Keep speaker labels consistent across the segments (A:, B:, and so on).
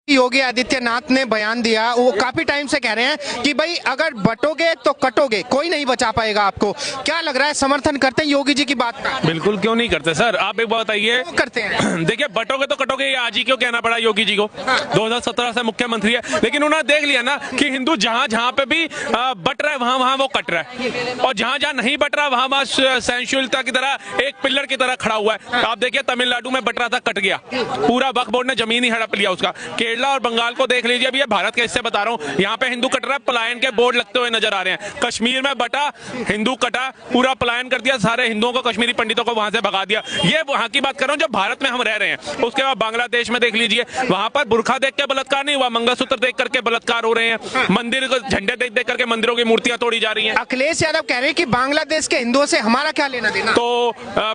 A: योगी आदित्यनाथ ने बयान दिया, वो काफी टाइम से कह रहे हैं कि भाई अगर बटोगे तो कटोगे, कोई नहीं बचा पाएगा आपको। क्या लग रहा है, समर्थन करते हैं योगी जी की बात का?
B: बिल्कुल, क्यों नहीं करते सर, आप एक बात बताइए।
A: करते हैं।
B: देखिए, बटोगे तो कटोगे, ये आज ही क्यों कहना पड़ा योगी जी को? 2017 से मुख्यमंत्री है, लेकिन उन्होंने देख लिया ना कि हिंदू जहां जहां पे भी बट रहा है वहां वहां वो कट रहा है, और जहां जहां नहीं बट रहा वहां वहां सहनशीलता की तरह एक पिलर की तरह खड़ा हुआ है। आप देखिए, तमिलनाडु में बट रहा था, कट गया, पूरा वक्फ बोर्ड ने जमीन ही हड़प लिया उसका। केरला और बंगाल को देख लीजिए, अभी ये भारत के हिस्से बता रहा हूँ, यहाँ पे हिंदू कट रहा है, पलायन के बोर्ड लगते हुए नजर आ रहे हैं। कश्मीर में बटा, हिंदू कटा, पूरा पलायन कर दिया, सारे हिंदुओं को, कश्मीरी पंडितों को वहां से भगा दिया। ये वहां की बात कर रहा हूँ जो भारत में हम रह रहे हैं। उसके बाद बांग्लादेश में देख लीजिए, वहां पर बुरखा देख के बलात्कार नहीं हुआ, मंगलसूत्र देख करके बलात्कार हो रहे हैं, मंदिर को झंडे देख देख करके मंदिरों की मूर्तियां तोड़ी जा रही हैं।
A: अखिलेश यादव कह रहे हैं कि बांग्लादेश के हिंदुओं से हमारा क्या लेना देना।
B: तो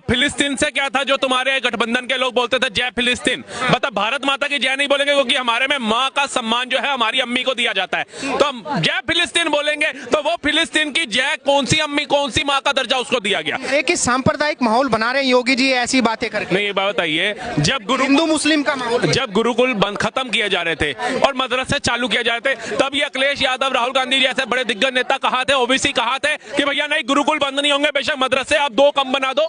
B: फिलिस्तीन से क्या था जो तुम्हारे गठबंधन के लोग बोलते थे जय फिलिस्तीन, मतलब भारत माता की जय नहीं बोलेंगे, क्योंकि हमारे में माँ का सम्मान जो है हमारी अम्मी को दिया जाता है। तो हम जय फिलिस्तीन बोलेंगे तो वो फिलिस्तीन की जय कौन सी अम्मी, कौन सी माँ का दर्जा उसको दिया गया?
A: एक सांप्रदायिक माहौल बना रहे हैं योगी जी ऐसी बातें करके।
B: नहीं, ये बात बताइए, जब
A: हिंदू मुस्लिम का माहौल,
B: जब गुरुकुल बंद खत्म किए जा रहे थे और मदरसे चालू किए जा रहे थे, तब ये अखिलेश यादव, राहुल गांधी जैसे बड़े दिग्गज नेता कहा थे, ओबीसी कहा थे कि भैया नहीं, गुरुकुल बंद नहीं होंगे, बेशक मदरसे आप 2 कम बना दो।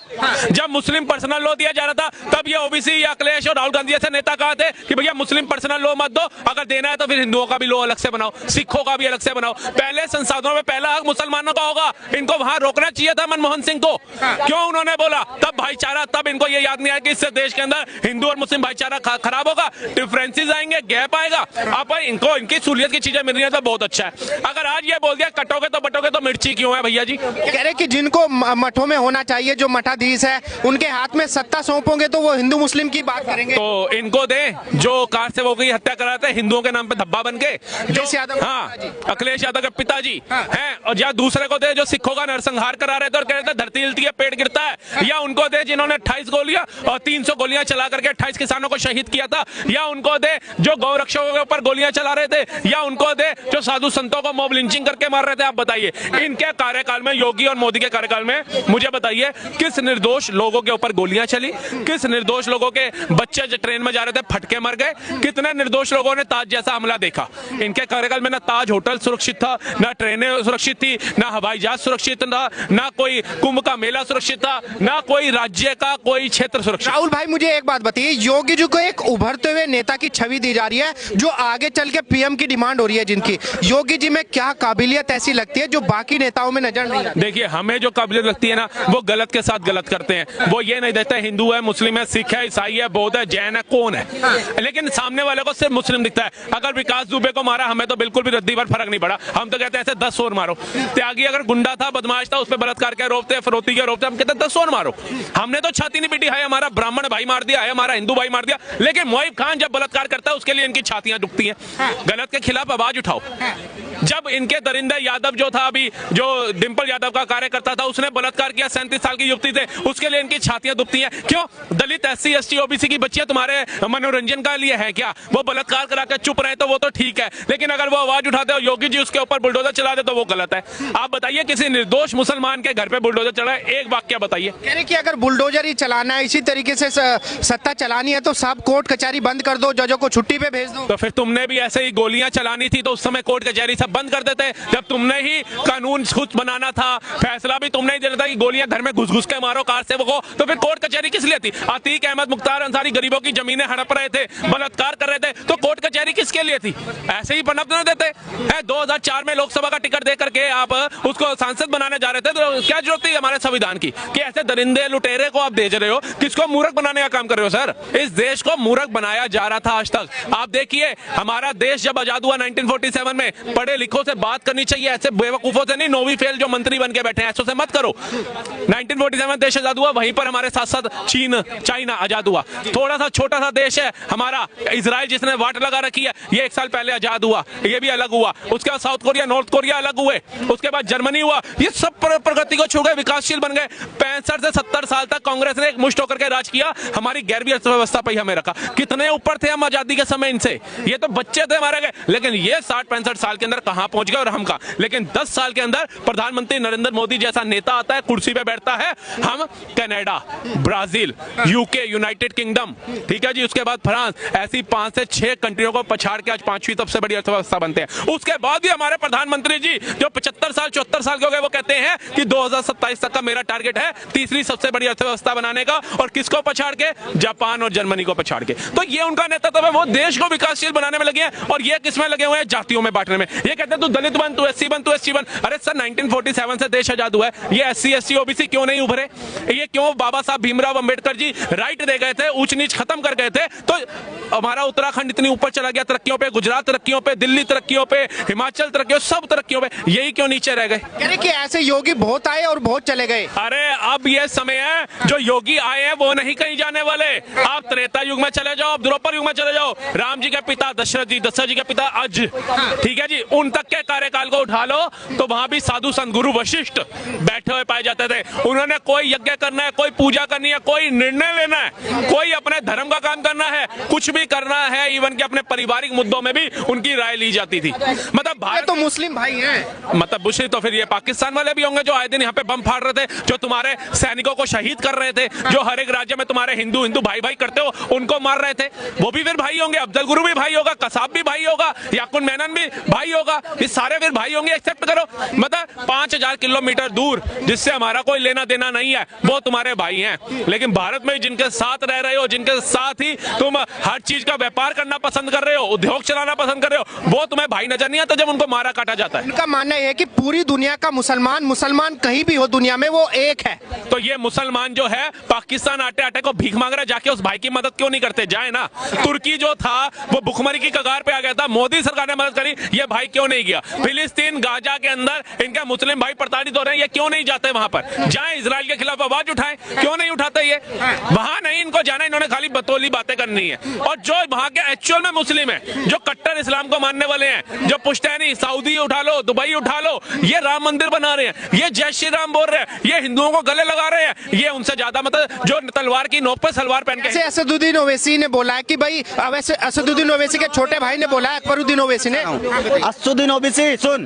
B: जब मुस्लिम पर्सनल लॉ दिया जा रहा था, तब ये ओबीसी या अखिलेश और राहुल गांधी जैसे नेता कहा थे कि भैया मुस्लिम पर्सनल लॉ मत दो, अगर देना है तो फिर हिंदुओं का भी लॉ अलग से बनाओ, सिखों का भी अलग से बनाओ। पहले संसाधनों में पहला हक मुसलमानों का होगा, इनको वहां रोकना चाहिए था मनमोहन सिंह को। क्यों उन्होंने बोला? तब भाईचारा, तब इनको ये याद नहीं आया कि इससे देश के अंदर हिंदू और मुस्लिम भाईचारा खराब होगा, डिफरेंसेस आएंगे, गैप आएगा। अब इनको इनकी सहूलियत की चीजें मिल रही है तो बहुत अच्छा है। अगर आज ये बोल दिया कटोगे तो बटोगे, तो मिर्ची क्यों है भैया जी?
A: कह रहे कि जिनको मठों में होना चाहिए, जो मठाधीश है, उनके हाथ में सत्ता सौंपोगे तो वो हिंदू मुस्लिम की बात करेंगे।
B: तो इनको दे जो कार सेवकों की हत्या कराते हैं हिंदुओं के नाम पे धब्बा बन के, हाँ, अखिलेश यादव के पिताजी हैं, और या दूसरे को दे जो सिखों का नरसंहार करा रहे थे और कह रहे थे धरती हिलती है, पेड़ गिरता है, या उनको दे जिन्होंने 28 गोलियां और 300 गोलियां चला करके 28 किसानों को शहीद किया था, या उनको दे जो गौरक्षकों के ऊपर गोलियां चला रहे थे, या उनको दे जो साधु संतों को मॉब लिंचिंग करके मार रहे थे। आप बताइए, इनके कार्यकाल में, योगी और मोदी के कार्यकाल में, मुझे बताइए किस निर्दोष लोगों के ऊपर गोलियां चली, किस निर्दोष लोगों के बच्चे जो ट्रेन में जा रहे थे फटके मर गए, कितने निर्दोष लोगों ने ताज जैसा हमला देखा? इनके कार्यकाल में ना ताज होटल सुरक्षित था, ना ट्रेनें सुरक्षित थी, ना हवाई जहाज सुरक्षित था, ना कोई कुंभ का मेला सुरक्षित था, ना कोई राज्य का कोई क्षेत्र सुरक्षित।
A: राहुल भाई, मुझे एक बात बताइए, योगी जी को एक उभरते हुए नेता की छवि दी जा रही है, जो आगे चल के पीएम की डिमांड हो रही है, जिनकी योगी जी में क्या काबिलियत ऐसी लगती है जो बाकी नेताओं में नजर नहीं आती?
B: देखिए, हमें जो काबिलियत लगती है ना, वो गलत के साथ गलत करते हैं। वो ये नहीं देखते हिंदू है, मुस्लिम है, सिख है, ईसाई है, बौद्ध है, जैन है, कौन है, लेकिन सामने वाले को सिर्फ मुस्लिम दिखता है। अगर विकास दुबे को मारा, हमें तो बिल्कुल भी रद्दी पर फर्क नहीं पड़ा, हम तो कहते हैं ऐसे 10 और मारो। त्यागी अगर गुंडा था, बदमाश था, उस पर बलात्कार के आरोप थे, फरोती के आरोप थे, हम कहते हैं 10 और मारो। हमने तो छाती नहीं पीटी, है हमारा ब्राह्मण भाई मार दिया, है हमारा हिंदू भाई मार दिया, लेकिन मोहिब खान जब बलात्कार करता है उसके लिए इनकी छातियां दुखती हैं। गलत के खिलाफ आवाज उठाओ। जब इनके दरिंदे यादव जो था, अभी जो डिंपल यादव का कार्यकर्ता था, उसने बलात्कार किया, 37 साल की युवती थे, उसके लिए इनकी छातियां दुखती हैं। क्यों? दलित, SC ST OBC की बच्चियां तुम्हारे मनोरंजन का लिए है क्या? वो बलात्कार करा के चुप रहे तो वो तो ठीक है, लेकिन अगर वो आवाज उठाते हो, योगी जी उसके ऊपर बुलडोजर चला दे तो वो गलत है। आप बताइए, किसी निर्दोष मुसलमान के घर पे बुलडोजर चला है? एक वाक्य बताइए।
A: कह रहे कि अगर बुलडोजर ही चलाना है, इसी तरीके से सत्ता चलानी है, तो सब कोर्ट कचहरी बंद कर दो, जजों को छुट्टी पे भेज दो।
B: तो फिर तुमने भी ऐसे ही गोलियां चलानी थी तो उस समय कोर्ट कचहरी सब बंद कर देते। जब तुमने ही कानून खुद बनाना था, फैसला भी तुमने ही देना था कि गोलियां घर में घुस घुस के मारो कार सेवकों, तो फिर कोर्ट कचहरी किस लिए थी? अतीक अहमद, मुख्तार अंसारी गरीबों की जमीनें हड़प रहे थे, बलात्कार कर रहे थे, तो कोर्ट कचहरी किसके लिए थी? ऐसे ही पनप न देते। 2004 में लोकसभा का टिकट दे करके आप उसको सांसद बनाने जा रहे थे, तो क्या जरूरत थी हमारे संविधान की कि ऐसे दरिंदे लुटेरे को आप भेज रहे हो? किसको मूर्ख बनाने का काम कर रहे हो सर? इस देश को मूर्ख बनाया जा रहा था आज तक। आप देखिए, हमारा देश जब आजाद हुआ 1947 में, पढ़े लिखों से बात करनी चाहिए, ऐसे बेवकूफों से नहीं, नौवीं फेल जो मंत्री बन के बैठे हैं, ऐसों से मत करो। 1947 देश आजाद हुआ, वहीं पर हमारे साथ साथ चीन, चाइना आजाद हुआ। थोड़ा सा छोटा सा देश है हमारा इजराइल, जिसने वाट लगा रखी है, ये 1 साल पहले आजाद हुआ, ये भी अलग हुआ। उसके बाद साउथ कोरिया, नॉर्थ कोरिया अलग हुए, उसके बाद जर्मनी हुआ। ये सब प्रगति को छू गए, विकासशील बन गए। 65 से 70 साल तक कांग्रेस ने एक मुश्त होकर के राज किया, हमारी 11वीं अर्थव्यवस्था पर ही हमें रखा। कितने ऊपर थे हम आजादी के समय इनसे, ये तो बच्चे थे मारे गए, लेकिन ये 60-65 साल के अंदर कहां पहुंच गए और हम कहां। लेकिन 10 साल के अंदर प्रधानमंत्री नरेंद्र मोदी जैसा नेता आता है, कुर्सी पे बैठता है, हम Canada, Brazil, UK, United kingdom, ठीक है जी, उसके बाद फ्रांस, ऐसी 5 से 6 कंट्रियों को पछाड़ के आज 5वीं सबसे बड़ी अर्थव्यवस्था बनते हैं। उसके बाद भी हमारे प्रधानमंत्री जी जो 75 साल 74 साल के हो गए, वो कहते हैं कि 2027 तक का मेरा टारगेट है तीसरी सबसे बड़ी अर्थव्यवस्था बनाने का, और किसको पछाड़ के? जापान और जर्मनी को पछाड़ के। तो ये उनका नेतृत्व है, वो देश को विकासशील बनाने में लगे हैं, और ये किसमें लगे हुए हैं? जातियों में बांटने में। ये कहते हैं तू दलित बन, तू एससी बन, तू एससी बन। अरे सर 1947 से देश आजाद हुआ है, ये एससी एसटी ओबीसी क्यों नहीं उभरे? ये क्यों बाबा साहब भीमराव अंबेडकर जी राइट दे गए थे, ऊंच नीच खत्म कर गए थे, तो हमारा उत्तराखंड इतनी ऊपर चला गया तरक्कियों पे, गुजरात तरक्कियों पे, दिल्ली तरक्कियों पे, हिमाचल तरक्कियों, सब तरक्कियों पे, यही क्यों नीचे रह गए?
A: कह रहे कि ऐसे योगी बहुत आए और बहुत चले गए।
B: अरे अब ये समय है, जो योगी आए हैं वो नहीं कहीं जाने वाले। आप त्रेता युग में चले जाओ, द्वापर युग में चले जाओ, राम जी के पिता दशरथ जी के पिता अज, ठीक है जी, उन तक के कार्यकाल को उठा लो तो वहां भी साधु संत गुरु वशिष्ठ बैठे हुए पाए जाते थे। उन्होंने कोई यज्ञ करना है, कोई पूजा करनी है, कोई निर्णय लेना है, कोई अपने धर्म का काम करना है, कुछ भी करना है, इवन के अपने पारिवारिक मुद्दों में भी उनकी राय ली जाती थी। मतलब भारत
A: तो मुस्लिम भाई हैं,
B: मतलब मुस्लिम तो फिर ये पाकिस्तान वाले भी होंगे जो आए दिन यहाँ पे बम फाड़ रहे थे, जो तुम्हारे सैनिकों को शहीद कर रहे थे, जो हर एक राज्य में तुम्हारे हिंदू हिंदू भाई भाई करते हो उनको मार रहे थे, वो भी फिर भाई होंगे। अफजल गुरु भी भाई होगा, कसाब भी भाई होगा, याकुन मेनन भी भाई होगा, ये सारे फिर भाई होंगे। एक्सेप्ट करो, मतलब 5000 किलोमीटर दूर जिससे हमारा कोई लेना देना नहीं है, वो तुम्हारे भाई हैं। लेकिन भारत में जिनके साथ रह रहे हो, जिनके साथ ही तुम हर चीज का व्यापार करना पसंद कर रहे हो, उद्योग चलाना पसंद कर रहे हो, वो तुम्हें भाई नजर नहीं आता जब उनको मारा काटा जाता है।
A: इनका मानना है कि पूरी दुनिया का मुसलमान कहीं भी हो दुनिया में वो एक है।
B: तो ये मुसलमान जो है पाकिस्तान आटे आटे को भीख मांग रहा है, जाके उस भाई की मदद क्यों नहीं करते? जाए ना। तुर्की जो था वो भुखमरी की कगार पे आ गया था, मोदी सरकार ने मदद करी, ये भाई क्यों नहीं गया? फिलिस्तीन गाजा के अंदर इनके मुस्लिम भाई प्रताड़ित हो रहे हैं, ये क्यों नहीं जाते वहां पर? जाए इजराइल के खिलाफ आवाज उठाएं, क्यों नहीं उठाते? ये वहां नहीं इनको जाना, इन्होंने खाली बतौली बातें करनी है। और जो वहां के एक्चुअल में मुस्लिम है, जो कट्टर इस्लाम को मानने वाले हैं, जो पुश्तैनी, सऊदी उठा लो, दुबई उठा लो, ये राम मंदिर बना रहे हैं, ये जय श्री राम बोल रहे हैं, ये हिंदुओं को गले लगा रहे हैं, ये उनसे ज्यादा मतलब जो तलवार की नोक पे सलवार पहन के।
A: असदुद्दीन ओवैसी ने बोला है कि भाई, वैसे असदुद्दीन ओवैसी के छोटे भाई ने बोला है, अकबरुद्दीन ओवैसी ने।
C: असदुद्दीन ओवैसी सुन,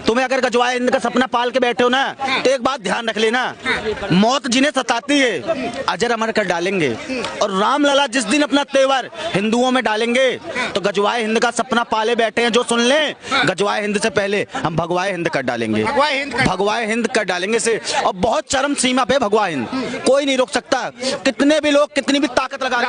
C: तुम्हें अगर गजवाए हिंद का सपना पाल के बैठे हो ना, तो एक बात ध्यान रख लेना, मौत जिन्हें सताती है अजर अमर कर डालेंगे, और रामलला जिस दिन अपना तेवर हिंदुओं में डालेंगे तो गजवाए हिंद का सपना पाले बैठे हैं जो सुन लें, गजवाए हिंद से पहले हम भगवाए हिंद कर डालेंगे, भगवाए हिंद कर डालेंगे से। और बहुत चरम सीमा पे भगवा हिंद, कोई नहीं रोक सकता, कितने भी लोग कितनी भी ताकत लगा